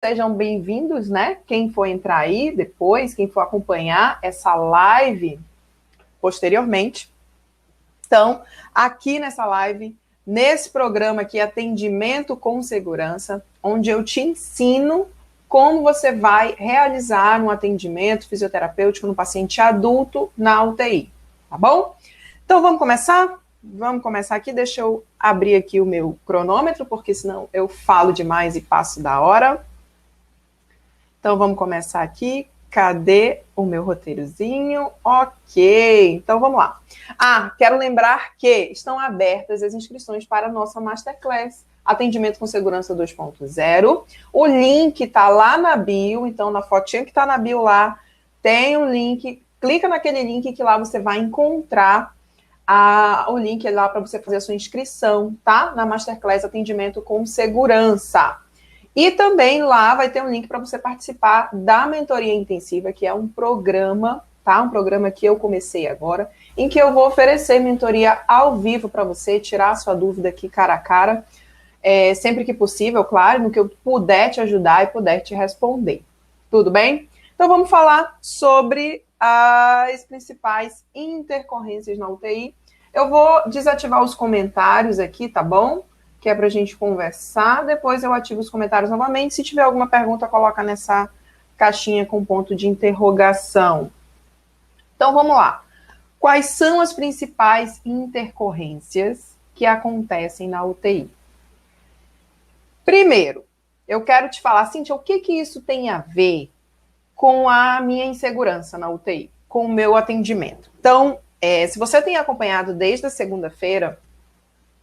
Sejam bem-vindos, né? Quem for entrar aí depois, quem for acompanhar essa live posteriormente. Então, aqui nessa live, nesse programa aqui, Atendimento com Segurança, onde eu te ensino como você vai realizar um atendimento fisioterapêutico no paciente adulto na UTI, tá bom? Então, vamos começar? Vamos começar aqui, deixa eu abrir aqui o meu cronômetro, porque senão eu falo demais e passo da hora. Então, vamos começar aqui. Cadê o meu roteirozinho? Ok, então vamos lá. Quero lembrar que estão abertas as inscrições para a nossa Masterclass, Atendimento com Segurança 2.0. O link está lá na bio, então na fotinha que está na bio lá, tem um link. Clica naquele link que lá você vai encontrar o link lá para você fazer a sua inscrição, tá? Na Masterclass Atendimento com Segurança. E também lá vai ter um link para você participar da mentoria intensiva, que é um programa, tá? Um programa que eu comecei agora, em que eu vou oferecer mentoria ao vivo para você, tirar a sua dúvida aqui cara a cara, sempre que possível, claro, no que eu puder te ajudar e puder te responder. Tudo bem? Então vamos falar sobre as principais intercorrências na UTI. Eu vou desativar os comentários aqui, tá bom? Que é para a gente conversar, depois eu ativo os comentários novamente. Se tiver alguma pergunta, coloca nessa caixinha com ponto de interrogação. Então, vamos lá. Quais são as principais intercorrências que acontecem na UTI? Primeiro, eu quero te falar, Cíntia, o que isso tem a ver com a minha insegurança na UTI, com o meu atendimento? Então, se você tem acompanhado desde a segunda-feira,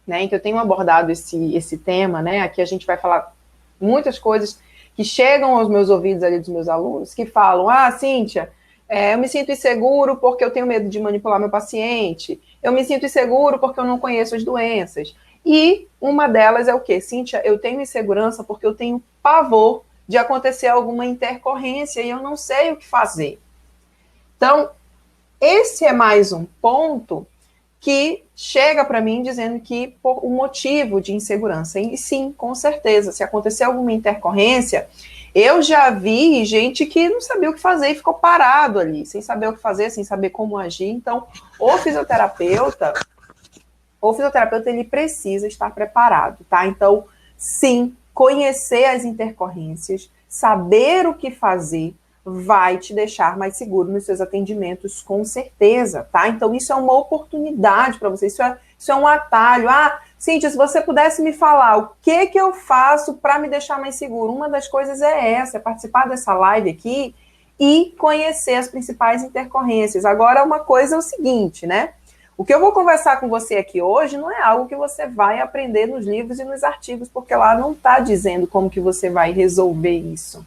né, em que eu tenho abordado esse tema, né, aqui a gente vai falar muitas coisas que chegam aos meus ouvidos ali dos meus alunos, que falam, Cíntia, eu me sinto inseguro porque eu tenho medo de manipular meu paciente, eu me sinto inseguro porque eu não conheço as doenças. E uma delas é o quê? Cíntia, eu tenho insegurança porque eu tenho pavor de acontecer alguma intercorrência e eu não sei o que fazer. Então, esse é mais um ponto que chega para mim dizendo que por um motivo de insegurança. E sim, com certeza, se acontecer alguma intercorrência, eu já vi gente que não sabia o que fazer e ficou parado ali, sem saber o que fazer, sem saber como agir. Então, o fisioterapeuta ele precisa estar preparado, tá? Então, sim, conhecer as intercorrências, saber o que fazer, vai te deixar mais seguro nos seus atendimentos, com certeza, tá? Então, isso é uma oportunidade para você, isso é um atalho. Cíntia, se você pudesse me falar o que eu faço para me deixar mais seguro, uma das coisas é essa, é participar dessa live aqui e conhecer as principais intercorrências. Agora, uma coisa é o seguinte, né? O que eu vou conversar com você aqui hoje não é algo que você vai aprender nos livros e nos artigos, porque lá não está dizendo como que você vai resolver isso.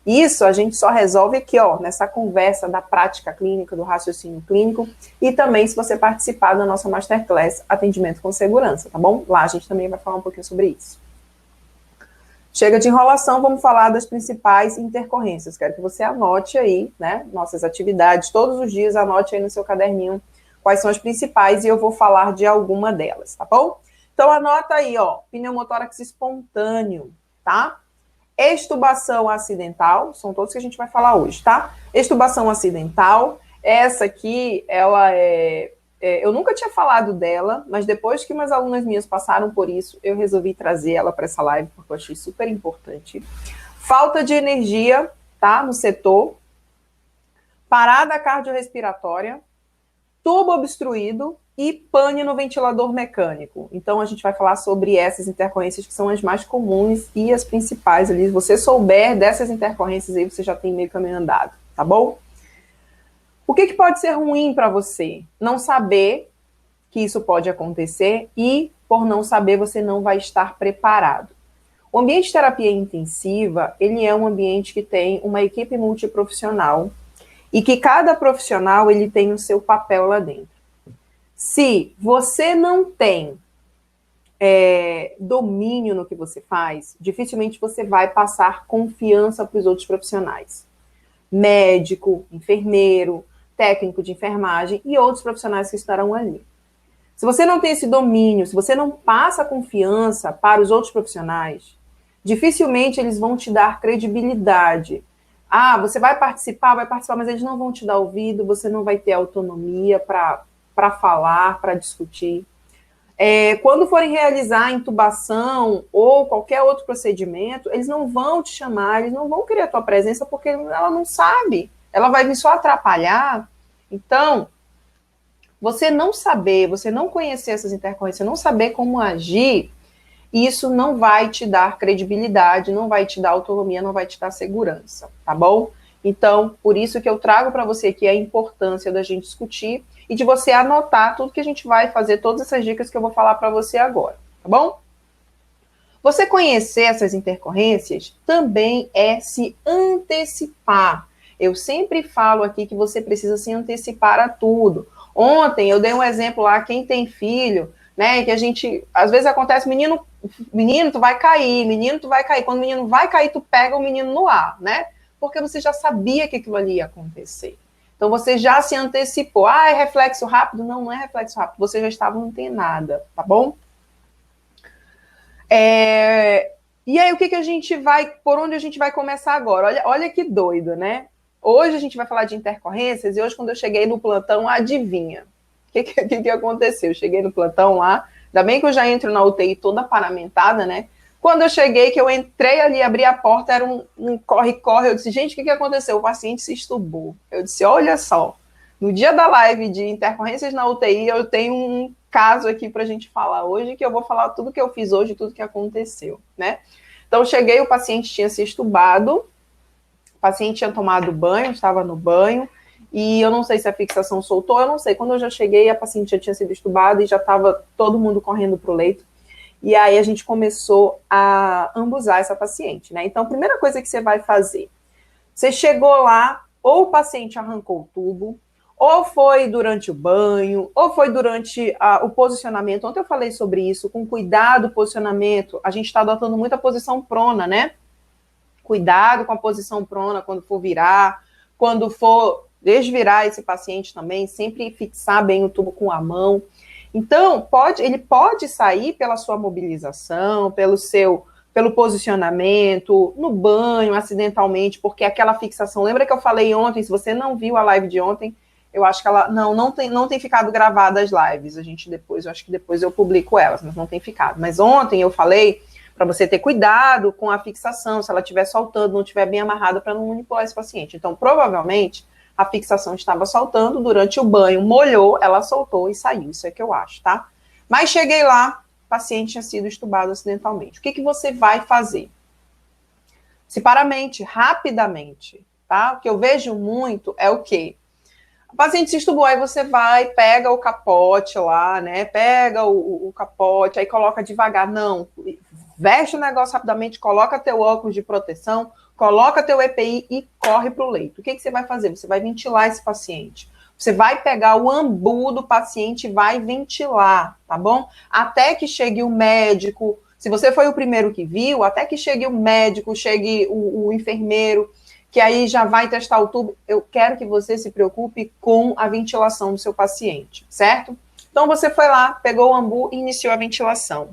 Isso a gente só resolve aqui, nessa conversa da prática clínica, do raciocínio clínico, e também se você participar da nossa Masterclass Atendimento com Segurança, tá bom? Lá a gente também vai falar um pouquinho sobre isso. Chega de enrolação, vamos falar das principais intercorrências. Quero que você anote aí, né, nossas atividades, todos os dias, anote aí no seu caderninho quais são as principais e eu vou falar de alguma delas, tá bom? Então anota aí, pneumotórax espontâneo, tá? Extubação acidental, são todos que a gente vai falar hoje, tá? Extubação acidental, essa aqui, ela eu nunca tinha falado dela, mas depois que umas alunas minhas passaram por isso, eu resolvi trazer ela para essa live, porque eu achei super importante. Falta de energia, tá? No setor. Parada cardiorrespiratória, tubo obstruído e pane no ventilador mecânico. Então, a gente vai falar sobre essas intercorrências que são as mais comuns e as principais ali. Se você souber dessas intercorrências aí, você já tem meio caminho andado, tá bom? O que pode ser ruim para você? Não saber que isso pode acontecer e, por não saber, você não vai estar preparado. O ambiente de terapia intensiva, ele é um ambiente que tem uma equipe multiprofissional e que cada profissional ele tem o seu papel lá dentro. Se você não tem domínio no que você faz, dificilmente você vai passar confiança para os outros profissionais. Médico, enfermeiro, técnico de enfermagem e outros profissionais que estarão ali. Se você não tem esse domínio, se você não passa confiança para os outros profissionais, dificilmente eles vão te dar credibilidade. Ah, você vai participar, mas eles não vão te dar ouvido, você não vai ter autonomia para falar, para discutir. Quando forem realizar a intubação ou qualquer outro procedimento, eles não vão te chamar, eles não vão querer a tua presença porque ela não sabe, ela vai vir só atrapalhar. Então, você não saber, você não conhecer essas intercorrências, não saber como agir, isso não vai te dar credibilidade, não vai te dar autonomia, não vai te dar segurança, tá bom? Então, por isso que eu trago para você aqui a importância da gente discutir e de você anotar tudo que a gente vai fazer, todas essas dicas que eu vou falar para você agora, tá bom? Você conhecer essas intercorrências também é se antecipar. Eu sempre falo aqui que você precisa se antecipar a tudo. Ontem eu dei um exemplo lá, quem tem filho, né, que a gente, às vezes acontece, menino, tu vai cair, menino, tu vai cair. Quando o menino vai cair, tu pega o menino no ar, né? Porque você já sabia que aquilo ali ia acontecer. Então, você já se antecipou. Ah, é reflexo rápido? Não, não é reflexo rápido. Você já estava antenada, tá bom? E aí, o que a gente vai... Por onde a gente vai começar agora? Olha que doido, né? Hoje a gente vai falar de intercorrências e hoje, quando eu cheguei no plantão, adivinha? O que aconteceu? Eu cheguei no plantão lá, ainda bem que eu já entro na UTI toda paramentada, né? Quando eu cheguei, que eu entrei ali, abri a porta, era um corre-corre. Eu disse, gente, o que aconteceu? O paciente se estubou. Eu disse, olha só, no dia da live de intercorrências na UTI, eu tenho um caso aqui para a gente falar hoje, que eu vou falar tudo que eu fiz hoje, tudo que aconteceu, né? Então, cheguei, o paciente tinha se estubado, o paciente tinha tomado banho, estava no banho, e eu não sei se a fixação soltou, eu não sei. Quando eu já cheguei, a paciente já tinha sido estubada e já estava todo mundo correndo para o leito. E aí a gente começou a ambusar essa paciente, né? Então, a primeira coisa que você vai fazer, você chegou lá, ou o paciente arrancou o tubo, ou foi durante o banho, ou foi durante o posicionamento. Ontem eu falei sobre isso, com cuidado, posicionamento. A gente está adotando muito a posição prona, né? Cuidado com a posição prona quando for virar, quando for desvirar esse paciente também, sempre fixar bem o tubo com a mão. Então, ele pode sair pela sua mobilização, pelo posicionamento, no banho, acidentalmente, porque aquela fixação, lembra que eu falei ontem, se você não viu a live de ontem, eu acho que ela, não tem ficado gravada as lives, eu acho que depois eu publico elas, mas não tem ficado. Mas ontem eu falei para você ter cuidado com a fixação, se ela estiver soltando, não estiver bem amarrada, para não manipular esse paciente. Então, provavelmente, a fixação estava soltando, durante o banho molhou, ela soltou e saiu, isso é que eu acho, tá? Mas cheguei lá, o paciente tinha sido estubado acidentalmente. O que você vai fazer? Se paramente, rapidamente, tá? O que eu vejo muito é o quê? O paciente se estubou, aí você vai, pega o capote lá, né? Pega o capote, aí coloca devagar. Não, veste o negócio rapidamente, coloca teu óculos de proteção, coloca teu EPI e corre para o leito. O que você vai fazer? Você vai ventilar esse paciente. Você vai pegar o ambu do paciente e vai ventilar, tá bom? Até que chegue o médico. Se você foi o primeiro que viu, até que chegue o médico, chegue o enfermeiro, que aí já vai testar o tubo. Eu quero que você se preocupe com a ventilação do seu paciente, certo? Então, você foi lá, pegou o ambu e iniciou a ventilação.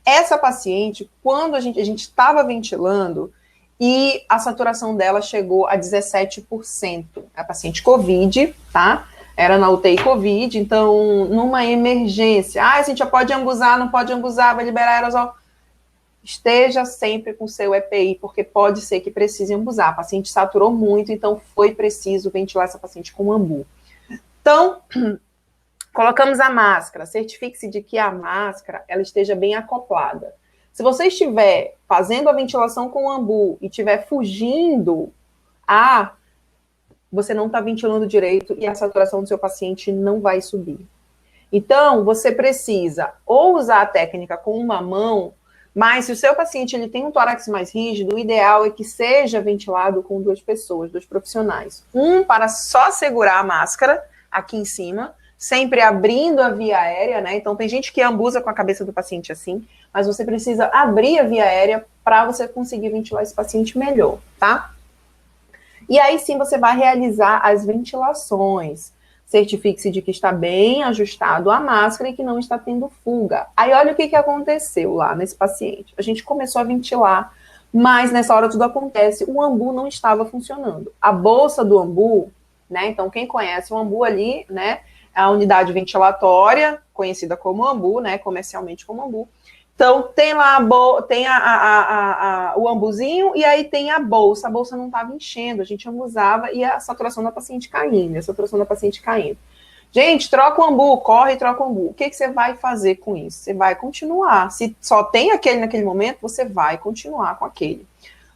Essa paciente, quando a gente estava ventilando, e a saturação dela chegou a 17%. A paciente COVID, tá? Era na UTI COVID, então, numa emergência, a gente já pode ambusar, não pode ambusar, vai liberar aerosol. Esteja sempre com seu EPI, porque pode ser que precise ambusar. A paciente saturou muito, então foi preciso ventilar essa paciente com ambu. Então, colocamos a máscara. Certifique-se de que a máscara ela esteja bem acoplada. Se você estiver fazendo a ventilação com o ambu e estiver fugindo você não está ventilando direito e a saturação do seu paciente não vai subir. Então, você precisa ou usar a técnica com uma mão, mas se o seu paciente ele tem um tórax mais rígido, o ideal é que seja ventilado com 2 pessoas, 2 profissionais. Um para só segurar a máscara aqui em cima, sempre abrindo a via aérea, né? Então, tem gente que ambusa com a cabeça do paciente assim, mas você precisa abrir a via aérea para você conseguir ventilar esse paciente melhor, tá? E aí sim você vai realizar as ventilações. certifique-se de que está bem ajustado a máscara e que não está tendo fuga. Aí olha o que aconteceu lá nesse paciente. A gente começou a ventilar, mas nessa hora tudo acontece, o ambu não estava funcionando. A bolsa do ambu, né, então quem conhece o ambu ali, né, a unidade ventilatória, conhecida como ambu, né, comercialmente como ambu. Então, tem lá o ambuzinho e aí tem a bolsa não estava enchendo, a gente ambuzava e a saturação da paciente caindo, Gente, troca o ambu, corre e troca o ambu. O que você vai fazer com isso? Você vai continuar. Se só tem aquele naquele momento, você vai continuar com aquele.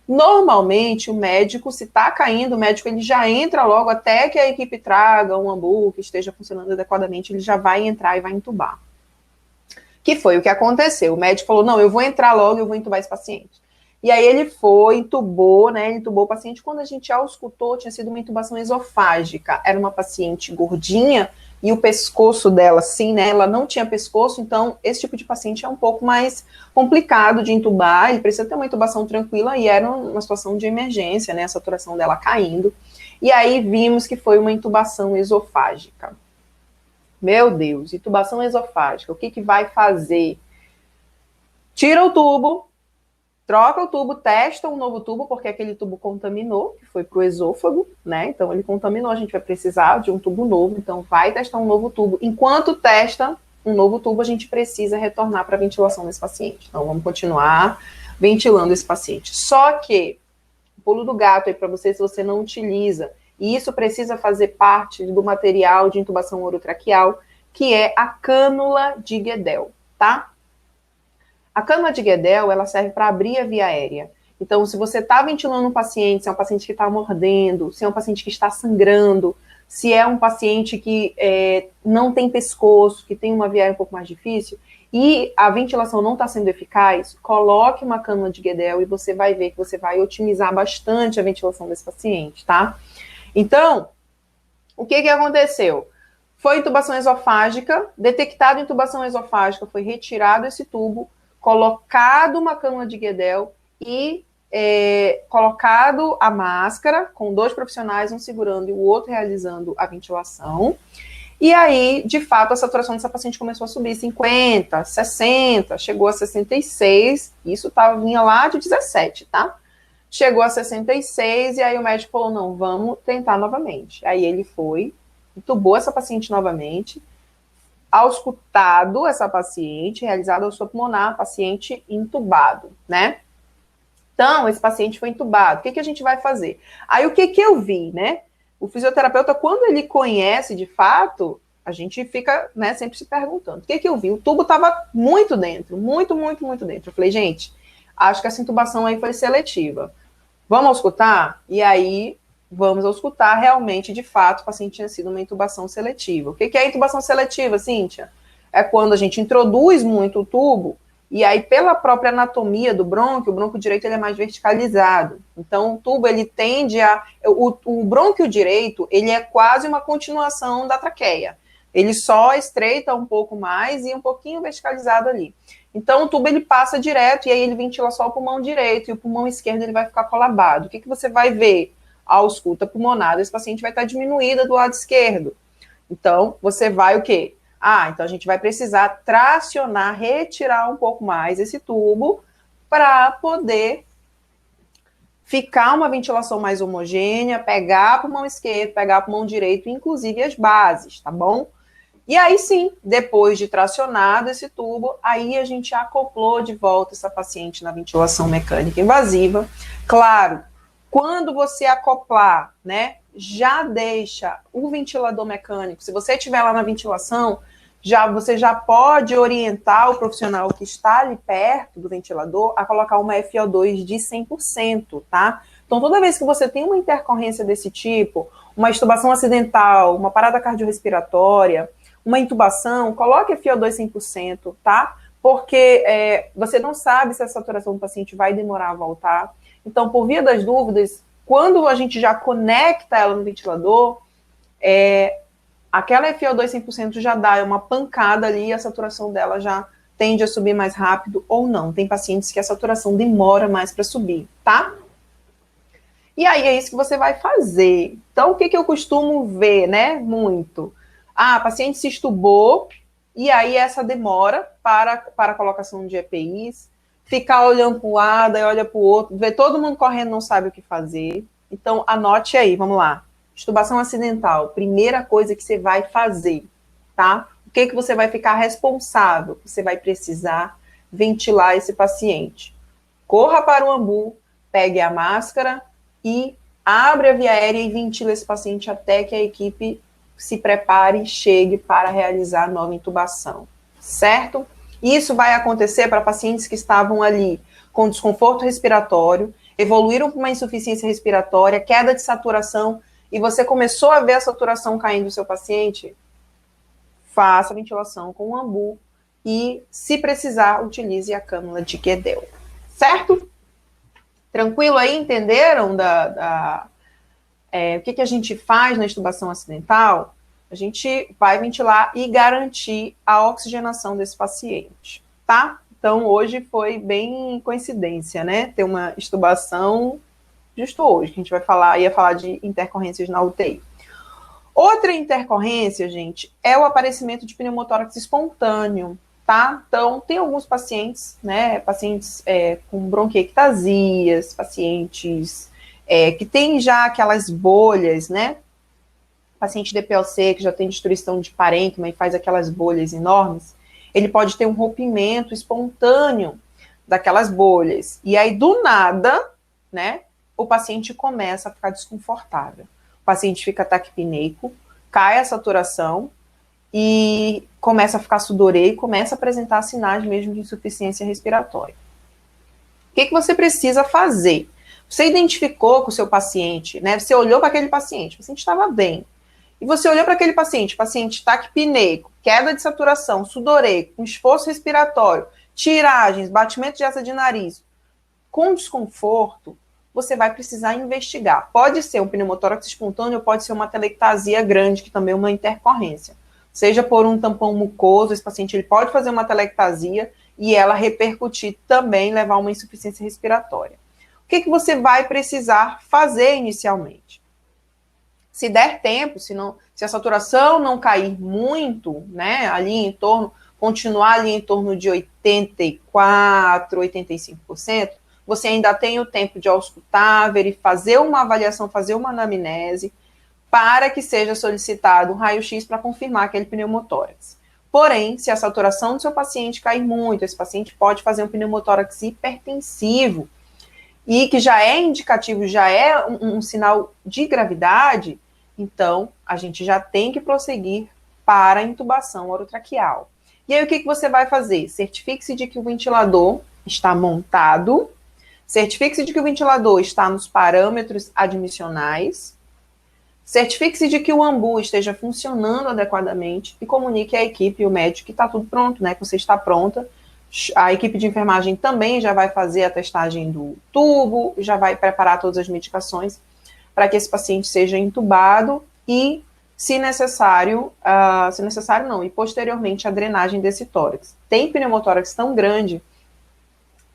Normalmente, o médico, se está caindo, o médico ele já entra logo, até que a equipe traga um ambu que esteja funcionando adequadamente, ele já vai entrar e vai entubar. Que foi o que aconteceu. O médico falou, não, eu vou entrar logo, eu vou entubar esse paciente. E aí ele foi, entubou, né? Ele entubou o paciente. Quando a gente auscultou, tinha sido uma intubação esofágica. Era uma paciente gordinha e o pescoço dela, sim, né? Ela não tinha pescoço, então esse tipo de paciente é um pouco mais complicado de intubar. Ele precisa ter uma intubação tranquila e era uma situação de emergência, né? A saturação dela caindo. E aí vimos que foi uma intubação esofágica. Meu Deus, intubação esofágica, o que vai fazer? Tira o tubo, troca o tubo, testa um novo tubo, porque aquele tubo contaminou, que foi para o esôfago, né? Então ele contaminou, a gente vai precisar de um tubo novo, então vai testar um novo tubo. Enquanto testa um novo tubo, a gente precisa retornar para a ventilação desse paciente. Então vamos continuar ventilando esse paciente. Só que, pulo do gato aí para você, se você não utiliza, e isso precisa fazer parte do material de intubação orotraqueal, que é a cânula de Guedel, tá? A cânula de Guedel, ela serve para abrir a via aérea. Então, se você está ventilando um paciente, se é um paciente que está mordendo, se é um paciente que está sangrando, se é um paciente que não tem pescoço, que tem uma via aérea um pouco mais difícil, e a ventilação não está sendo eficaz, coloque uma cânula de Guedel e você vai ver que você vai otimizar bastante a ventilação desse paciente, tá? Então, o que aconteceu? Foi intubação esofágica, detectado intubação esofágica, foi retirado esse tubo, colocado uma cânula de Guedel e colocado a máscara, com 2 profissionais, um segurando e o outro realizando a ventilação. E aí, de fato, a saturação dessa paciente começou a subir 50, 60, chegou a 66, isso vinha lá de 17, tá? Chegou a 66 e aí o médico falou, não, vamos tentar novamente. Aí ele foi, intubou essa paciente novamente, auscultado essa paciente, realizado a auscultação pulmonar, paciente intubado, né? Então, esse paciente foi intubado. O que a gente vai fazer? Aí, o que eu vi, né? O fisioterapeuta, quando ele conhece de fato, a gente fica, né, sempre se perguntando. O que eu vi? O tubo estava muito dentro, muito dentro. Eu falei, gente, acho que essa intubação aí foi seletiva. Vamos auscultar? E aí, vamos auscultar. Realmente, de fato, o paciente tinha sido uma intubação seletiva. O que é intubação seletiva, Cíntia? É quando a gente introduz muito o tubo, e aí, pela própria anatomia do brônquio, o brônquio direito ele é mais verticalizado. Então, o tubo, ele tende a... O brônquio direito, ele é quase uma continuação da traqueia. Ele só estreita um pouco mais e um pouquinho verticalizado ali. Então, o tubo, ele passa direto e aí ele ventila só o pulmão direito e o pulmão esquerdo, ele vai ficar colabado. O que você vai ver? A ausculta pulmonar desse paciente vai estar diminuída do lado esquerdo. Então, você vai o quê? Então a gente vai precisar tracionar, retirar um pouco mais esse tubo para poder ficar uma ventilação mais homogênea, pegar pulmão esquerdo, pegar pulmão direito, inclusive as bases, tá bom? E aí sim, depois de tracionado esse tubo, aí a gente acoplou de volta essa paciente na ventilação mecânica invasiva. Claro, quando você acoplar, né, já deixa o ventilador mecânico, se você estiver lá na ventilação, você já pode orientar o profissional que está ali perto do ventilador a colocar uma FO2 de 100%, tá? Então, toda vez que você tem uma intercorrência desse tipo, uma extubação acidental, uma parada cardiorrespiratória, uma intubação, coloque FO2 100%, tá? Porque você não sabe se a saturação do paciente vai demorar a voltar. Então, por via das dúvidas, quando a gente já conecta ela no ventilador, aquela FO2 100% já dá uma pancada ali e a saturação dela já tende a subir mais rápido ou não. Tem pacientes que a saturação demora mais para subir, tá? E aí é isso que você vai fazer. Então, o que eu costumo ver, né, muito? Ah, a paciente se estubou, e aí essa demora para a colocação de EPIs, ficar olhando para um lado, e olha para o outro, vê todo mundo correndo, não sabe o que fazer. Então, anote aí, vamos lá. Extubação acidental, primeira coisa que você vai fazer, tá? O que você vai ficar responsável? Você vai precisar ventilar esse paciente. Corra para o ambu, pegue a máscara e abre a via aérea e ventila esse paciente até que a equipe se prepare e chegue para realizar a nova intubação, certo? Isso vai acontecer para pacientes que estavam ali com desconforto respiratório, evoluíram para uma insuficiência respiratória, queda de saturação, e você começou a ver a saturação caindo do seu paciente, faça a ventilação com o ambu e, se precisar, utilize a cânula de Guedel, certo? Tranquilo aí? Entenderam o que a gente faz na intubação acidental? A gente vai ventilar e garantir a oxigenação desse paciente, tá? Então, hoje foi bem coincidência, né? Ter uma intubação justo hoje, que a gente ia falar de intercorrências na UTI. Outra intercorrência, gente, é o aparecimento de pneumotórax espontâneo, tá? Então, tem alguns pacientes, né? Pacientes com bronquiectasias, pacientes que tem já aquelas bolhas, né? Paciente DPLC que já tem destruição de parênquima e faz aquelas bolhas enormes, ele pode ter um rompimento espontâneo daquelas bolhas. E aí, do nada, né, o paciente começa a ficar desconfortável. O paciente fica taquipneico, cai a saturação e começa a ficar sudoreio, começa a apresentar sinais mesmo de insuficiência respiratória. O que você precisa fazer? Você identificou com o seu paciente, né? Você olhou para aquele paciente, o paciente estava bem. E você olhou para aquele paciente taquipneico, queda de saturação, sudoreio, com esforço respiratório, tiragens, batimento de asa de nariz, com desconforto, você vai precisar investigar. Pode ser um pneumotórax espontâneo, pode ser uma telectasia grande, que também é uma intercorrência. Seja por um tampão mucoso, esse paciente ele pode fazer uma telectasia e ela repercutir também, levar a uma insuficiência respiratória. O que você vai precisar fazer inicialmente? Se der tempo, se a saturação não cair muito, né, ali em torno, continuar ali em torno de 84%, 85%, você ainda tem o tempo de auscultar, fazer uma avaliação, fazer uma anamnese, para que seja solicitado um raio-x para confirmar aquele pneumotórax. Porém, se a saturação do seu paciente cair muito, esse paciente pode fazer um pneumotórax hipertensivo, e que já é indicativo, já é um sinal de gravidade, então a gente já tem que prosseguir para a intubação orotraqueal. E aí o que você vai fazer? Certifique-se de que o ventilador está montado, certifique-se de que o ventilador está nos parâmetros admissionais, certifique-se de que o ambu esteja funcionando adequadamente e comunique à equipe e o médico que está tudo pronto, né? Que você está pronta. A equipe de enfermagem também já vai fazer a testagem do tubo, já vai preparar todas as medicações para que esse paciente seja intubado e, se necessário não, e posteriormente a drenagem desse tórax. Tem pneumotórax tão grande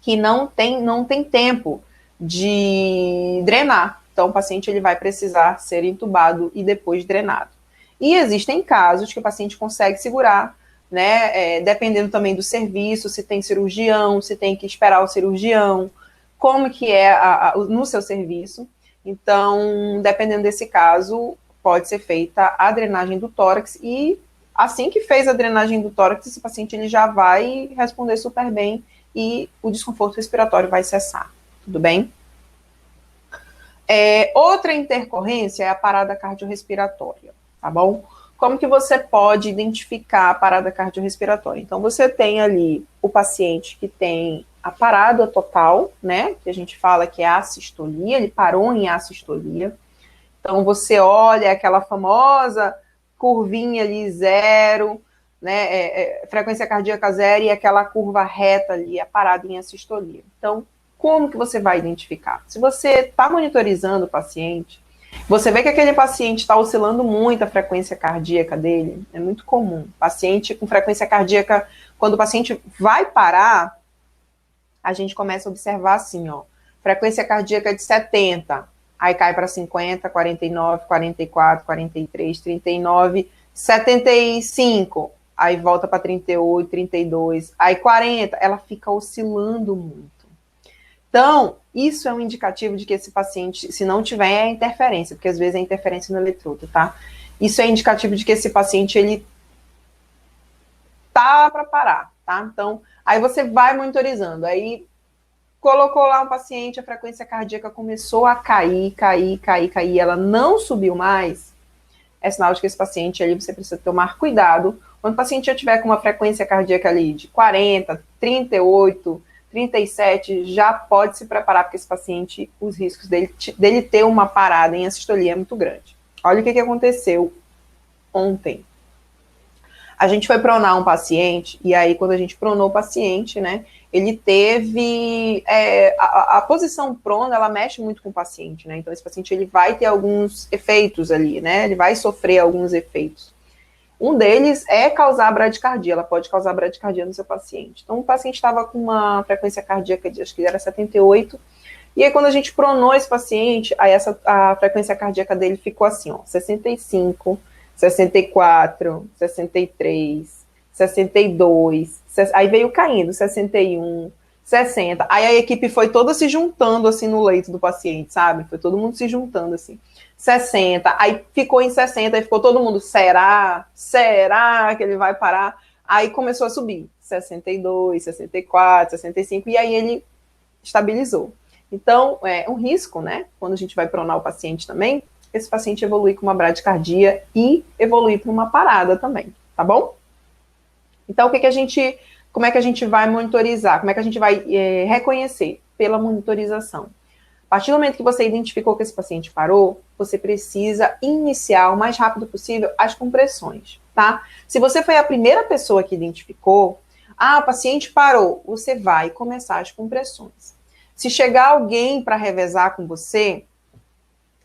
que não tem tempo de drenar. Então, o paciente ele vai precisar ser intubado e depois drenado. E existem casos que o paciente consegue segurar, né, dependendo também do serviço, se tem cirurgião, se tem que esperar o cirurgião, como que é no seu serviço. Então, dependendo desse caso, pode ser feita a drenagem do tórax e assim que fez a drenagem do tórax, esse paciente ele já vai responder super bem e o desconforto respiratório vai cessar, tudo bem? Outra intercorrência é a parada cardiorrespiratória, tá bom? Como que você pode identificar a parada cardiorrespiratória? Então, você tem ali o paciente que tem a parada total, né? Que a gente fala que é a assistolia, ele parou em assistolia. Então, você olha aquela famosa curvinha ali, zero, né? Frequência cardíaca zero e aquela curva reta ali, a parada em assistolia. Então, como que você vai identificar? Se você está monitorizando o paciente, você vê que aquele paciente está oscilando muito a frequência cardíaca dele, é muito comum. Paciente com frequência cardíaca, quando o paciente vai parar, a gente começa a observar assim, ó, frequência cardíaca de 70, aí cai para 50, 49, 44, 43, 39, 75, aí volta para 38, 32, aí 40, ela fica oscilando muito. Então, isso é um indicativo de que esse paciente, se não tiver interferência, porque às vezes é interferência no eletrodo, tá? Isso é indicativo de que esse paciente, ele tá para parar, tá? Então, aí você vai monitorizando, aí colocou lá um paciente, a frequência cardíaca começou a cair, ela não subiu mais, é sinal de que esse paciente ali você precisa tomar cuidado. Quando o paciente já tiver com uma frequência cardíaca ali de 40, 38, 37, já pode se preparar, porque esse paciente, os riscos dele ter uma parada em assistolia é muito grande. Olha o que aconteceu ontem. A gente foi pronar um paciente, e aí quando a gente pronou o paciente, né, ele teve, a posição prona, ela mexe muito com o paciente, né, então esse paciente, ele vai ter alguns efeitos ali, né, ele vai sofrer alguns efeitos. Um deles é causar bradicardia, ela pode causar bradicardia no seu paciente. Então o paciente estava com uma frequência cardíaca de, acho que era 78, e aí quando a gente pronou esse paciente, aí a frequência cardíaca dele ficou assim, ó, 65, 64, 63, 62, aí veio caindo, 61, 60. Aí a equipe foi toda se juntando assim no leito do paciente, sabe? Foi todo mundo se juntando assim. 60, aí ficou em 60, aí ficou todo mundo, será que ele vai parar? Aí começou a subir, 62, 64, 65, e aí ele estabilizou. Então, é um risco, né? Quando a gente vai pronar o paciente também, esse paciente evoluir com uma bradicardia e evoluir para uma parada também, tá bom? Então, como é que a gente vai monitorizar? Como é que a gente vai reconhecer? Pela monitorização. A partir do momento que você identificou que esse paciente parou, você precisa iniciar o mais rápido possível as compressões, tá? Se você foi a primeira pessoa que identificou, o paciente parou, você vai começar as compressões. Se chegar alguém para revezar com você,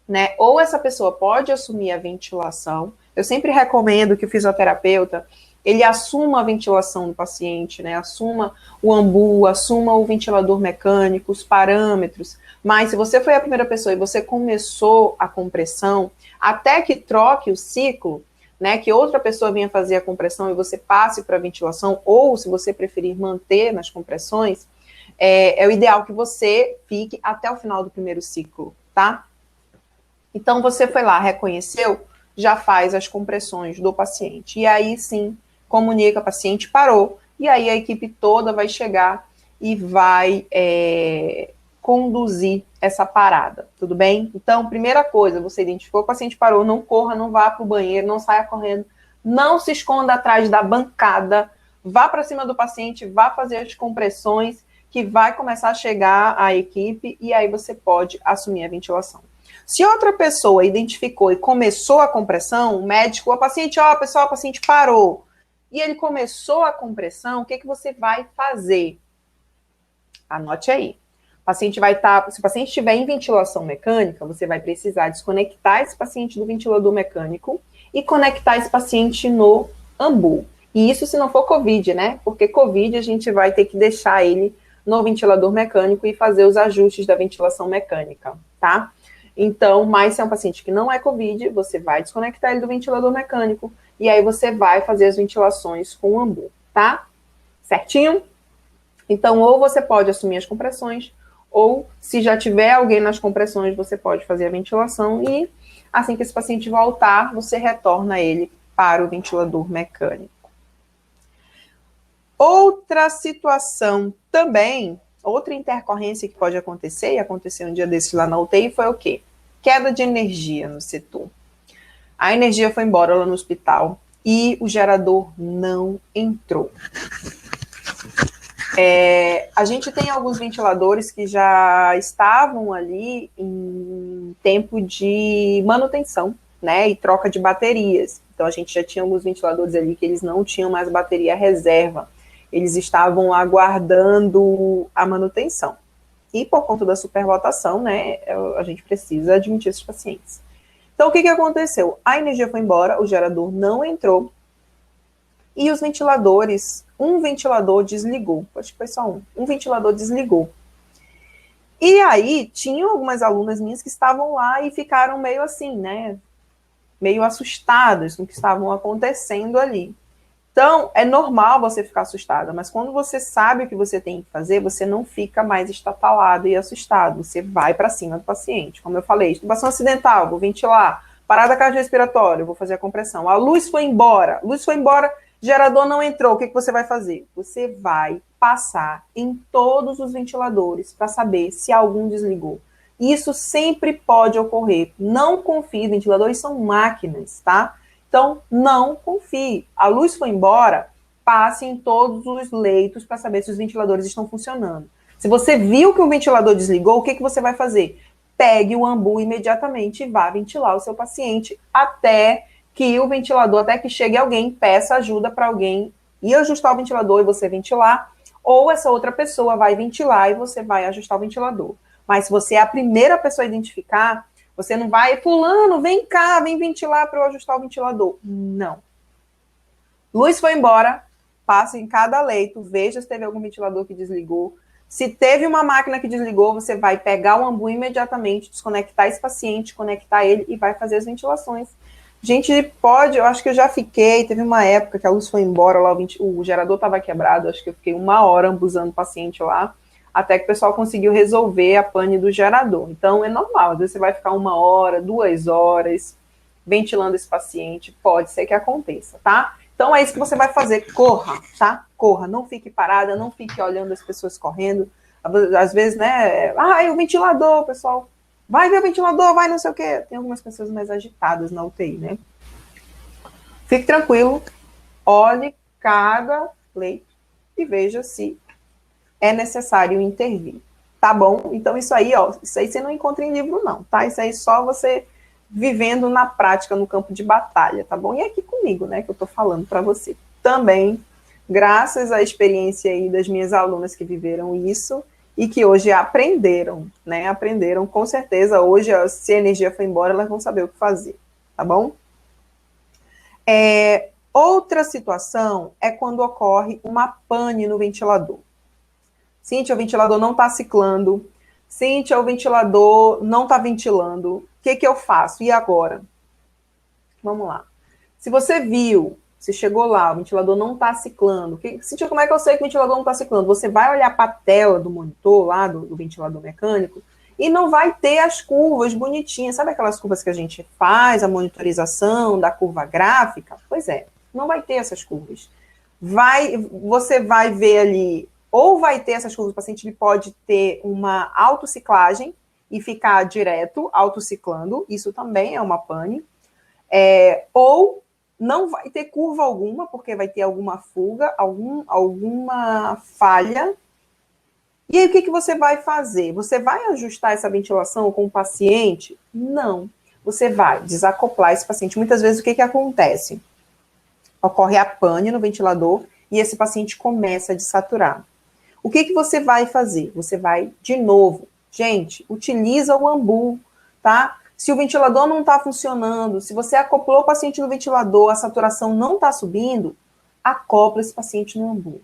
né, ou essa pessoa pode assumir a ventilação. Eu sempre recomendo que o fisioterapeuta, ele assuma a ventilação do paciente, né, assuma o ambu, assuma o ventilador mecânico, os parâmetros. Mas se você foi a primeira pessoa e você começou a compressão, até que troque o ciclo, né, que outra pessoa venha fazer a compressão e você passe para a ventilação, ou se você preferir manter nas compressões, é o ideal que você fique até o final do primeiro ciclo, tá? Então, você foi lá, reconheceu, já faz as compressões do paciente. E aí, sim, comunica, o paciente parou, e aí a equipe toda vai chegar e vai conduzir essa parada, tudo bem? Então, primeira coisa, você identificou que o paciente parou, não corra, não vá para o banheiro, não saia correndo, não se esconda atrás da bancada, vá para cima do paciente, vá fazer as compressões, que vai começar a chegar a equipe, e aí você pode assumir a ventilação. Se outra pessoa identificou e começou a compressão, o médico, o paciente, pessoal, o paciente parou, e ele começou a compressão, o que você vai fazer? Anote aí. O paciente vai estar, se o paciente estiver em ventilação mecânica, você vai precisar desconectar esse paciente do ventilador mecânico e conectar esse paciente no ambu. E isso se não for COVID, né? Porque COVID a gente vai ter que deixar ele no ventilador mecânico e fazer os ajustes da ventilação mecânica, tá? Então, mas se é um paciente que não é COVID, você vai desconectar ele do ventilador mecânico e aí você vai fazer as ventilações com o ambu, tá? Certinho? Então, ou você pode assumir as compressões, ou se já tiver alguém nas compressões, você pode fazer a ventilação e assim que esse paciente voltar, você retorna ele para o ventilador mecânico. Outra situação também, outra intercorrência que pode acontecer, e aconteceu um dia desses lá na UTI, foi o quê? Queda de energia no setor. A energia foi embora lá no hospital e o gerador não entrou. A gente tem alguns ventiladores que já estavam ali em tempo de manutenção, né, e troca de baterias. Então a gente já tinha alguns ventiladores ali que eles não tinham mais bateria reserva. Eles estavam aguardando a manutenção. E por conta da superlotação, né, a gente precisa admitir esses pacientes. Então, o que aconteceu? A energia foi embora, o gerador não entrou, e os ventiladores, um ventilador desligou. Acho que foi só um ventilador desligou. E aí, tinham algumas alunas minhas que estavam lá e ficaram meio assim, né, meio assustadas com o que estavam acontecendo ali. Então, é normal você ficar assustada, mas quando você sabe o que você tem que fazer, você não fica mais estatalado e assustado. Você vai para cima do paciente. Como eu falei, intubação acidental, vou ventilar. Parada cardiorrespiratória, vou fazer a compressão. A luz foi embora, gerador não entrou. O que você vai fazer? Você vai passar em todos os ventiladores para saber se algum desligou. Isso sempre pode ocorrer. Não confie, ventiladores são máquinas, tá? Então, não confie. A luz foi embora, passe em todos os leitos para saber se os ventiladores estão funcionando. Se você viu que o ventilador desligou, o que você vai fazer? Pegue o ambu imediatamente e vá ventilar o seu paciente até que o ventilador, até que chegue alguém, peça ajuda para alguém ir ajustar o ventilador e você ventilar, ou essa outra pessoa vai ventilar e você vai ajustar o ventilador. Mas se você é a primeira pessoa a identificar, você não vai, fulano, vem cá, vem ventilar para eu ajustar o ventilador. Não. Luz foi embora, passe em cada leito, veja se teve algum ventilador que desligou. Se teve uma máquina que desligou, você vai pegar o ambu imediatamente, desconectar esse paciente, conectar ele e vai fazer as ventilações. Gente, pode, eu acho que eu já fiquei, teve uma época que a luz foi embora, lá o gerador estava quebrado, acho que eu fiquei 1 hora ambuzando o paciente lá, até que o pessoal conseguiu resolver a pane do gerador. Então, é normal, às vezes você vai ficar 1 hora, 2 horas ventilando esse paciente, pode ser que aconteça, tá? Então, é isso que você vai fazer, corra, tá? Corra, não fique parada, não fique olhando as pessoas correndo. Às vezes, né, o ventilador, pessoal, vai ver o ventilador, vai não sei o quê. Tem algumas pessoas mais agitadas na UTI, né? Fique tranquilo, olhe cada leito e veja se é necessário intervir, tá bom? Então, isso aí você não encontra em livro, não, tá? Isso aí só você vivendo na prática, no campo de batalha, tá bom? E é aqui comigo, né, que eu tô falando para você. Também, graças à experiência aí das minhas alunas que viveram isso e que hoje aprenderam, né? Aprenderam, com certeza, hoje, se a energia foi embora, elas vão saber o que fazer, tá bom? Outra situação é quando ocorre uma pane no ventilador. Cíntia, o ventilador não está ciclando. Cíntia, o ventilador não está ventilando. O que eu faço? E agora? Vamos lá. Se você viu, você chegou lá, o ventilador não está ciclando. Cíntia, como é que eu sei que o ventilador não está ciclando? Você vai olhar para a tela do monitor lá, do ventilador mecânico, e não vai ter as curvas bonitinhas. Sabe aquelas curvas que a gente faz, a monitorização da curva gráfica? Pois é, não vai ter essas curvas. Você vai ver ali, ou vai ter essas curvas, o paciente ele pode ter uma autociclagem e ficar direto autociclando, isso também é uma pane, ou não vai ter curva alguma, porque vai ter alguma fuga, alguma falha. E aí, o que você vai fazer? Você vai ajustar essa ventilação com o paciente? Não. Você vai desacoplar esse paciente. Muitas vezes, o que acontece? Ocorre a pane no ventilador e esse paciente começa a desaturar. O que você vai fazer? Você vai, de novo, gente, utiliza o ambu, tá? Se o ventilador não está funcionando, se você acoplou o paciente no ventilador, a saturação não está subindo, acopla esse paciente no ambu.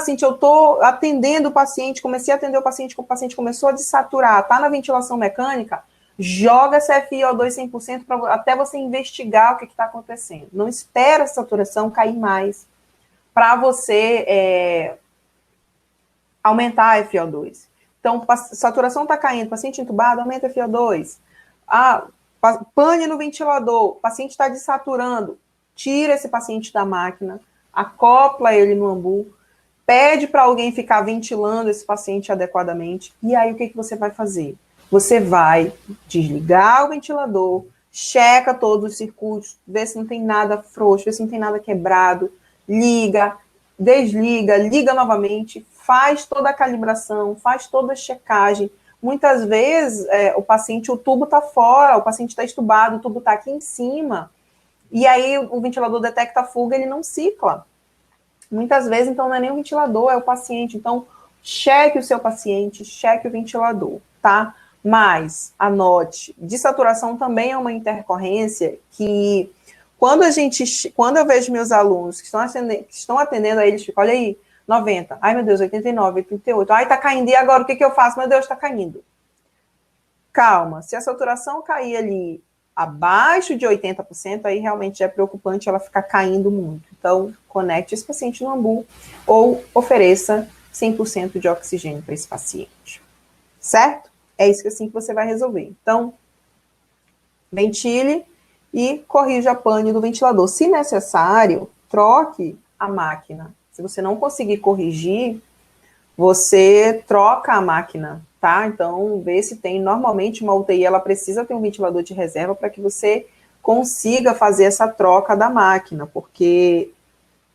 Cíntia, eu estou atendendo o paciente, comecei a atender o paciente começou a desaturar, está na ventilação mecânica, joga FiO2 100% até você investigar o que está acontecendo. Não espera a saturação cair mais para você aumentar a FiO2. Então, saturação está caindo, paciente entubado, aumenta a FiO2. Pane no ventilador, o paciente está desaturando, tira esse paciente da máquina, acopla ele no ambu, pede para alguém ficar ventilando esse paciente adequadamente, e aí o que você vai fazer? Você vai desligar o ventilador, checa todos os circuitos, vê se não tem nada frouxo, vê se não tem nada quebrado, liga, desliga, liga novamente, faz toda a calibração, faz toda a checagem. Muitas vezes o tubo está fora, o paciente está estubado, o tubo está aqui em cima, e aí o ventilador detecta a fuga, ele não cicla. Muitas vezes, então, não é nem o ventilador, é o paciente. Então, cheque o seu paciente, cheque o ventilador, tá? Mas, anote, dessaturação também é uma intercorrência que, quando eu vejo meus alunos que estão atendendo, aí eles ficam, olha aí, 90, ai meu Deus, 89, 88, ai tá caindo, e agora o que eu faço? Meu Deus, tá caindo. Calma, se a saturação cair ali Abaixo de 80%, aí realmente é preocupante ela ficar caindo muito. Então, conecte esse paciente no AMBU ou ofereça 100% de oxigênio para esse paciente. Certo? É isso que assim que você vai resolver. Então, ventile e corrija a pane do ventilador. Se necessário, troque a máquina. Se você não conseguir corrigir, você troca a máquina, tá? Então, vê se tem. Normalmente, uma UTI, ela precisa ter um ventilador de reserva para que você consiga fazer essa troca da máquina, porque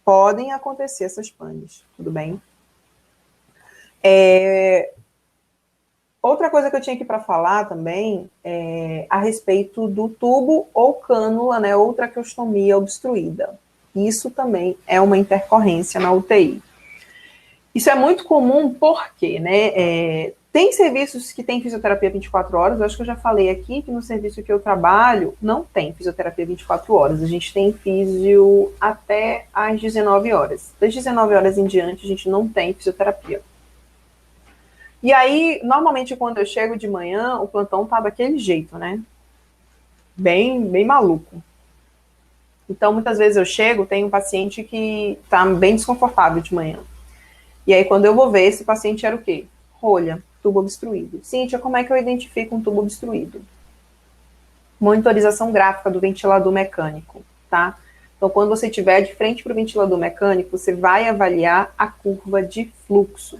podem acontecer essas panes, tudo bem? Outra coisa que eu tinha aqui para falar também é a respeito do tubo ou cânula, né, ou traqueostomia obstruída. Isso também é uma intercorrência na UTI. Isso é muito comum porque, né, tem serviços que tem fisioterapia 24 horas, eu acho que eu já falei aqui que no serviço que eu trabalho não tem fisioterapia 24 horas, a gente tem físio até às 19 horas. Das 19 horas em diante, a gente não tem fisioterapia. E aí, normalmente, quando eu chego de manhã, o plantão tá daquele jeito, né? Bem maluco. Então, muitas vezes eu chego, tem um paciente que tá bem desconfortável de manhã. E aí, quando eu vou ver, esse paciente era o quê? Rolha, tubo obstruído. Cíntia, como é que eu identifico um tubo obstruído? Monitorização gráfica do ventilador mecânico, tá? Então, quando você estiver de frente para o ventilador mecânico, você vai avaliar a curva de fluxo.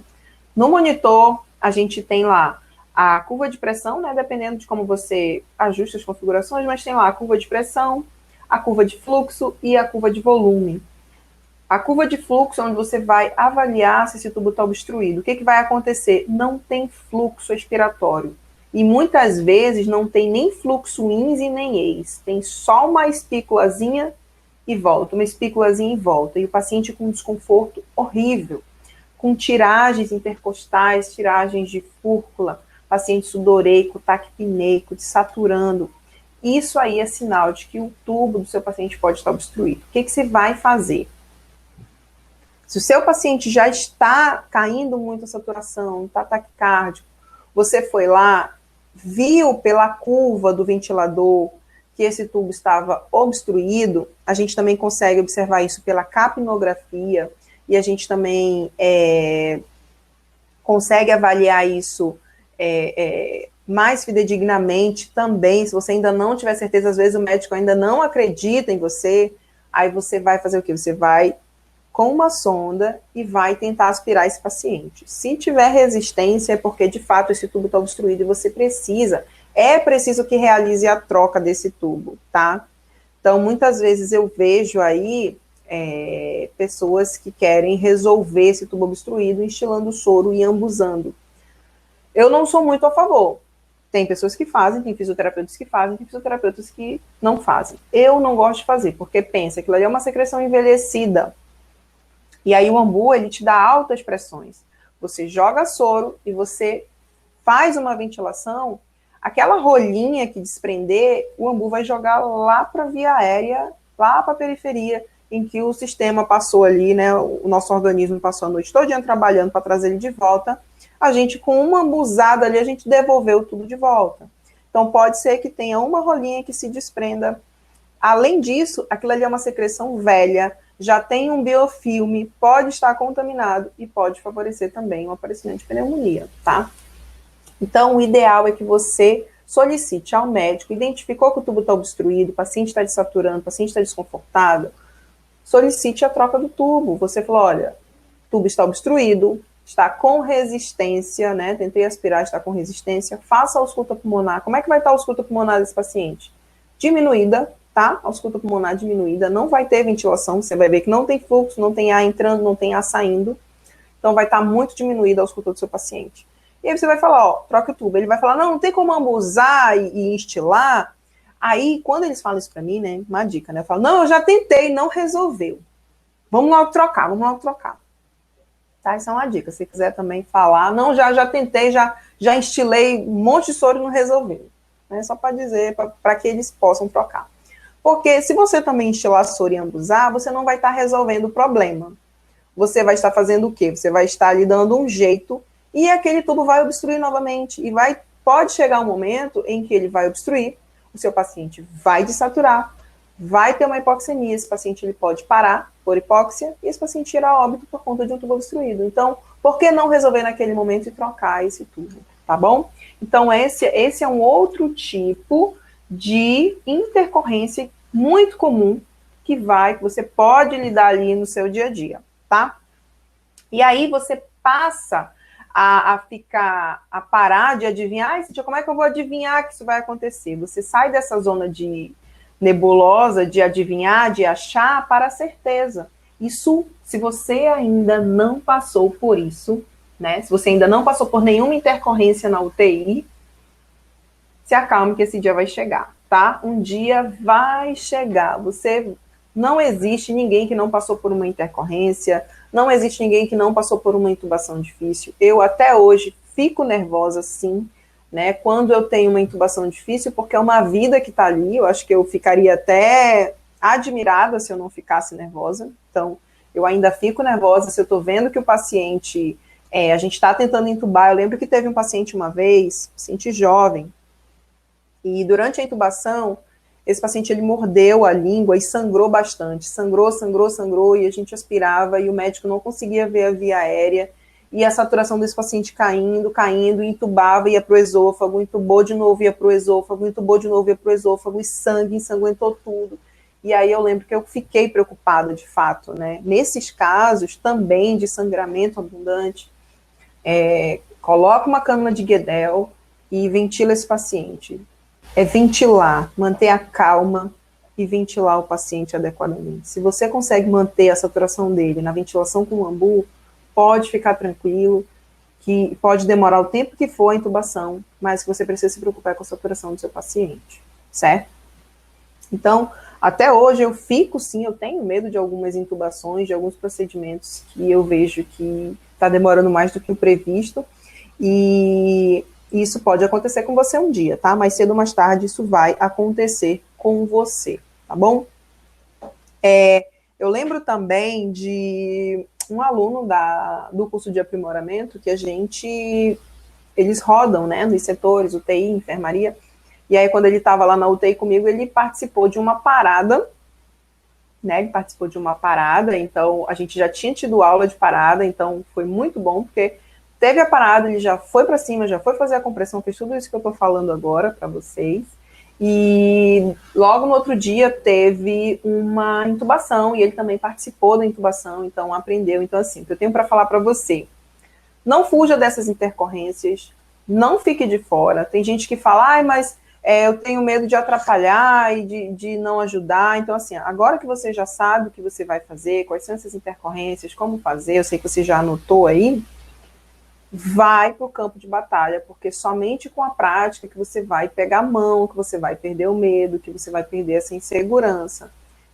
No monitor, a gente tem lá a curva de pressão, né, dependendo de como você ajusta as configurações, mas tem lá a curva de pressão, a curva de fluxo e a curva de volume. A curva de fluxo é onde você vai avaliar se esse tubo está obstruído. O que vai acontecer? Não tem fluxo expiratório. E muitas vezes não tem nem fluxo ins e nem ex. Tem só uma espículazinha e volta, uma espículazinha e volta. E o paciente com um desconforto horrível, com tiragens intercostais, tiragens de fúrcula, paciente sudoreico, taquipneico, desaturando. Isso aí é sinal de que o tubo do seu paciente pode estar obstruído. O que você vai fazer? Se o seu paciente já está caindo muito a saturação, está taquicárdico, você foi lá, viu pela curva do ventilador que esse tubo estava obstruído, a gente também consegue observar isso pela capnografia, e a gente também consegue avaliar isso mais fidedignamente também. Se você ainda não tiver certeza, às vezes o médico ainda não acredita em você, aí você vai fazer o quê? Você vai com uma sonda e vai tentar aspirar esse paciente. Se tiver resistência, é porque de fato esse tubo está obstruído e você é preciso que realize a troca desse tubo, tá? Então, muitas vezes eu vejo aí pessoas que querem resolver esse tubo obstruído instilando soro e ambusando. Eu não sou muito a favor. Tem pessoas que fazem, tem fisioterapeutas que fazem, tem fisioterapeutas que não fazem. Eu não gosto de fazer, porque pensa que aquilo ali é uma secreção envelhecida. E aí o AMBU, ele te dá altas pressões. Você joga soro e você faz uma ventilação, aquela rolinha que desprender, o AMBU vai jogar lá para a via aérea, lá para a periferia, em que o sistema passou ali, né, o nosso organismo passou a noite toda trabalhando para trazer ele de volta. A gente, com uma ambuzada ali, a gente devolveu tudo de volta. Então, pode ser que tenha uma rolinha que se desprenda. Além disso, aquilo ali é uma secreção velha, já tem um biofilme, pode estar contaminado e pode favorecer também o aparecimento de pneumonia, tá? Então, o ideal é que você solicite ao médico, identificou que o tubo está obstruído, o paciente está desaturando, o paciente está desconfortável, solicite a troca do tubo. Você falou, olha, o tubo está obstruído, está com resistência, né? Tentei aspirar, está com resistência, faça a ausculta pulmonar. Como é que vai estar a ausculta pulmonar desse paciente? Diminuída, tá? A ausculta pulmonar diminuída, não vai ter ventilação, você vai ver que não tem fluxo, não tem ar entrando, não tem ar saindo, então vai estar muito diminuída a ausculta do seu paciente. E aí você vai falar, ó, troca o tubo. Ele vai falar, não tem como ambusar e instilar. Aí, quando eles falam isso pra mim, né, uma dica, né, eu falo, não, eu já tentei, não resolveu. Vamos logo trocar. Tá, isso é uma dica, se quiser também falar, não, já tentei, já instilei um monte de soro e não resolveu. Né, só para dizer, para que eles possam trocar. Porque se você também instilar soro e ambusar, você não vai estar resolvendo o problema. Você vai estar fazendo o quê? Você vai estar ali dando um jeito e aquele tubo vai obstruir novamente. E pode chegar um momento em que ele vai obstruir, o seu paciente vai desaturar, vai ter uma hipoxemia, esse paciente ele pode parar por hipóxia e esse paciente irá a óbito por conta de um tubo obstruído. Então, por que não resolver naquele momento e trocar esse tubo, tá bom? Então, esse é um outro tipo de intercorrência muito comum que você pode lidar ali no seu dia a dia, tá? E aí você passa a parar de adivinhar, como é que eu vou adivinhar que isso vai acontecer? Você sai dessa zona de nebulosa, de adivinhar, de achar, para a certeza. Isso, se você ainda não passou por isso, né? Se você ainda não passou por nenhuma intercorrência na UTI, se acalme que esse dia vai chegar, tá? Um dia vai chegar. Não existe ninguém que não passou por uma intercorrência, não existe ninguém que não passou por uma intubação difícil. Eu até hoje fico nervosa, sim, né? Quando eu tenho uma intubação difícil, porque é uma vida que está ali. Eu acho que eu ficaria até admirada se eu não ficasse nervosa. Então, eu ainda fico nervosa se eu estou vendo que o paciente, a gente está tentando intubar. Eu lembro que teve um paciente uma vez, paciente jovem, e durante a intubação, esse paciente ele mordeu a língua e sangrou bastante. Sangrou, e a gente aspirava e o médico não conseguia ver a via aérea. E a saturação desse paciente caindo, intubava, ia para o esôfago, intubou de novo, ia para o esôfago, intubou de novo, ia para o esôfago, e sangue, ensanguentou tudo. E aí eu lembro que eu fiquei preocupada, de fato, né? Nesses casos também de sangramento abundante, coloca uma cânula de Guedel e ventila esse paciente. Ventilar, manter a calma e ventilar o paciente adequadamente. Se você consegue manter a saturação dele na ventilação com o ambu, pode ficar tranquilo, que pode demorar o tempo que for a intubação, mas que você precisa se preocupar com a saturação do seu paciente, certo? Então, até hoje eu tenho medo de algumas intubações, de alguns procedimentos que eu vejo que está demorando mais do que o previsto, e isso pode acontecer com você um dia, tá? Mais cedo ou mais tarde isso vai acontecer com você, tá bom? Eu lembro também de um aluno do curso de aprimoramento que eles rodam, né, nos setores, UTI, enfermaria, e aí quando ele estava lá na UTI comigo, ele participou de uma parada, né, então a gente já tinha tido aula de parada, então foi muito bom, porque teve a parada, ele já foi para cima, já foi fazer a compressão, fez tudo isso que eu estou falando agora para vocês. E logo no outro dia teve uma intubação, e ele também participou da intubação, então aprendeu. Então, assim, o que eu tenho para falar para você, não fuja dessas intercorrências, não fique de fora. Tem gente que fala, mas eu tenho medo de atrapalhar e de não ajudar. Então, assim, agora que você já sabe o que você vai fazer, quais são essas intercorrências, como fazer, eu sei que você já anotou aí, vai para o campo de batalha, porque somente com a prática que você vai pegar a mão, que você vai perder o medo, que você vai perder essa insegurança.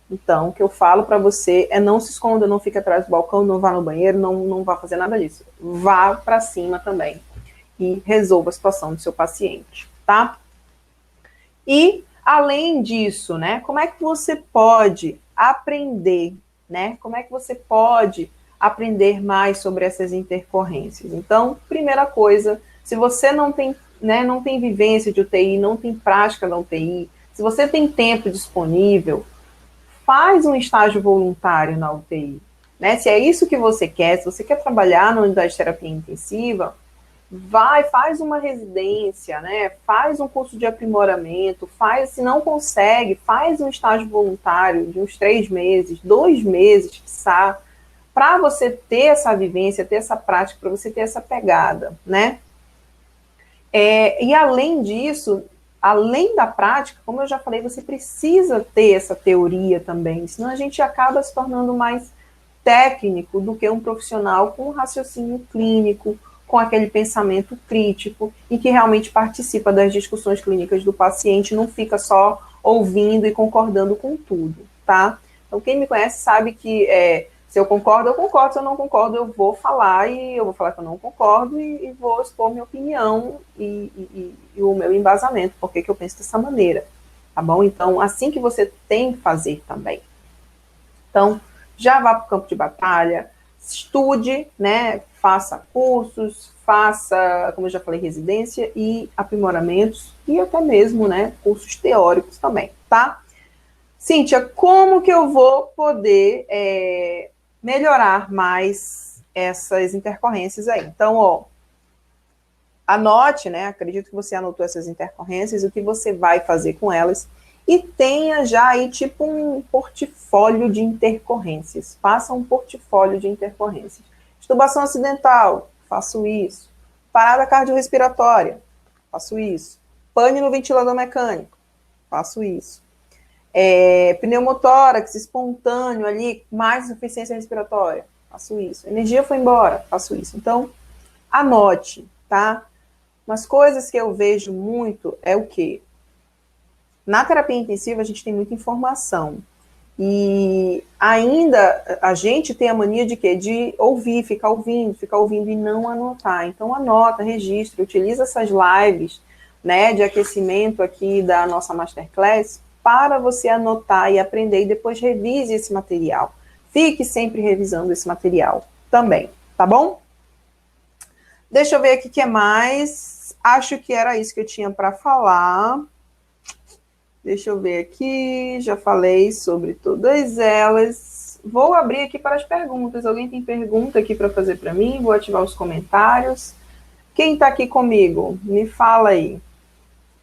Então, o que eu falo para você é não se esconda, não fique atrás do balcão, não vá no banheiro, não vá fazer nada disso. Vá para cima também e resolva a situação do seu paciente, tá? E, além disso, né, como é que você pode aprender, né? Como é que você pode aprender mais sobre essas intercorrências? Então, primeira coisa, se você não tem vivência de UTI, não tem prática da UTI, se você tem tempo disponível, faz um estágio voluntário na UTI, né? Se é isso que você quer, se você quer trabalhar na unidade de terapia intensiva, faz uma residência, né? Faz um curso de aprimoramento, se não consegue, faz um estágio voluntário de uns 3 meses, 2 meses, quiçá, para você ter essa vivência, ter essa prática, para você ter essa pegada, né? E além disso, além da prática, como eu já falei, você precisa ter essa teoria também, senão a gente acaba se tornando mais técnico do que um profissional com um raciocínio clínico, com aquele pensamento crítico e que realmente participa das discussões clínicas do paciente, não fica só ouvindo e concordando com tudo, tá? Então, quem me conhece sabe que se eu concordo, se eu não concordo, eu vou falar que eu não concordo e vou expor minha opinião e o meu embasamento, porque que eu penso dessa maneira, tá bom? Então, assim que você tem que fazer também. Então, já vá para o campo de batalha, estude, né? Faça cursos, faça, como eu já falei, residência e aprimoramentos, e até mesmo, né, cursos teóricos também, tá? Cíntia, como que eu vou poder melhorar mais essas intercorrências aí? Então, ó, anote, né? Acredito que você anotou essas intercorrências, o que você vai fazer com elas, e tenha já aí tipo um portfólio de intercorrências. Faça um portfólio de intercorrências. Extubação acidental, faço isso. Parada cardiorrespiratória, faço isso. Pane no ventilador mecânico, faço isso. Pneumotórax espontâneo ali, mais insuficiência respiratória, faço isso. Energia foi embora, faço isso. Então, anote, tá? Umas coisas que eu vejo muito é o quê? Na terapia intensiva a gente tem muita informação. E ainda a gente tem a mania de quê? De ouvir, ficar ouvindo e não anotar. Então anota, registra, utiliza essas lives, né, de aquecimento aqui da nossa Masterclass para você anotar e aprender e depois revise esse material. Fique sempre revisando esse material também, tá bom? Deixa eu ver aqui o que é mais. Acho que era isso que eu tinha para falar. Deixa eu ver aqui. Já falei sobre todas elas. Vou abrir aqui para as perguntas. Alguém tem pergunta aqui para fazer para mim? Vou ativar os comentários. Quem está aqui comigo? Me fala aí.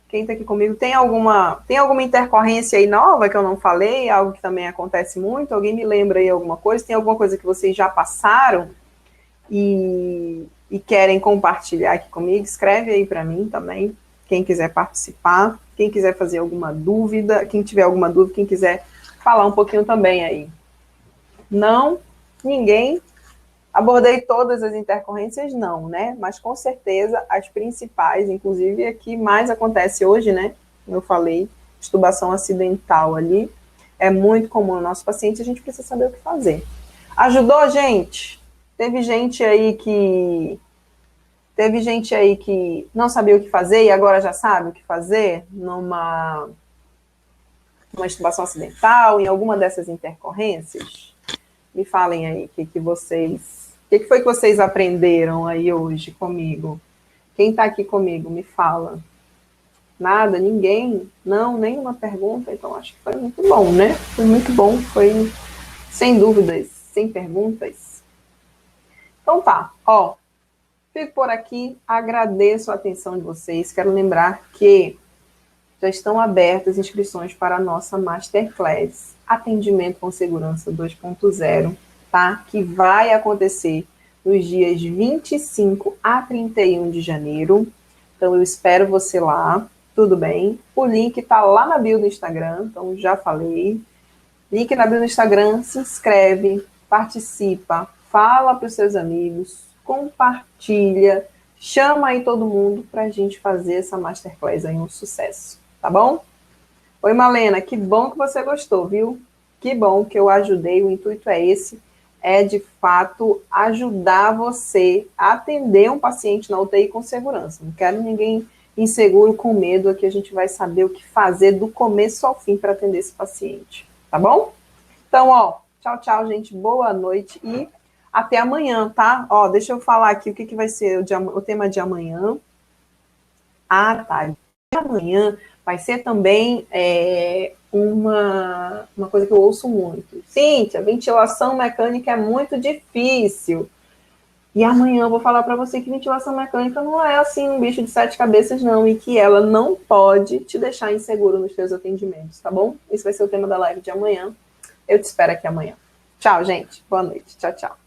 Quem está aqui comigo? Tem alguma intercorrência aí nova que eu não falei? Algo que também acontece muito? Alguém me lembra aí alguma coisa? Tem alguma coisa que vocês já passaram e querem compartilhar aqui comigo? Escreve aí para mim também. Quem quiser participar, quem quiser fazer alguma dúvida, quem tiver alguma dúvida, quem quiser falar um pouquinho também aí. Não? Ninguém? Abordei todas as intercorrências? Não, né? Mas com certeza as principais, inclusive aqui mais acontece hoje, né? Como eu falei, extubação acidental ali. É muito comum no nosso paciente, a gente precisa saber o que fazer. Ajudou, gente? Teve gente aí que não sabia o que fazer e agora já sabe o que fazer numa extubação acidental, em alguma dessas intercorrências? Me falem aí o que foi que vocês aprenderam aí hoje comigo? Quem está aqui comigo, me fala. Nada? Ninguém? Não? Nenhuma pergunta? Então acho que foi muito bom, né? Foi muito bom, foi sem dúvidas, sem perguntas. Então tá, ó. Fico por aqui, agradeço a atenção de vocês. Quero lembrar que já estão abertas inscrições para a nossa Masterclass Atendimento com Segurança 2.0, tá? Que vai acontecer nos dias 25 a 31 de janeiro. Então, eu espero você lá, tudo bem? O link está lá na bio do Instagram, então já falei. Link na bio do Instagram, se inscreve, participa, fala para os seus amigos, compartilha, chama aí todo mundo para a gente fazer essa Masterclass aí um sucesso, tá bom? Oi, Malena, que bom que você gostou, viu? Que bom que eu ajudei, o intuito é esse, é de fato ajudar você a atender um paciente na UTI com segurança. Não quero ninguém inseguro, com medo, aqui a gente vai saber o que fazer do começo ao fim para atender esse paciente, tá bom? Então, ó, tchau, tchau, gente, boa noite e até amanhã, tá? Ó, deixa eu falar aqui o que vai ser o tema de amanhã. Ah, tá. Amanhã vai ser também uma coisa que eu ouço muito. Cíntia, ventilação mecânica é muito difícil. E amanhã eu vou falar para você que ventilação mecânica não é assim um bicho de 7 cabeças, não, e que ela não pode te deixar inseguro nos seus atendimentos, tá bom? Esse vai ser o tema da live de amanhã. Eu te espero aqui amanhã. Tchau, gente. Boa noite. Tchau, tchau.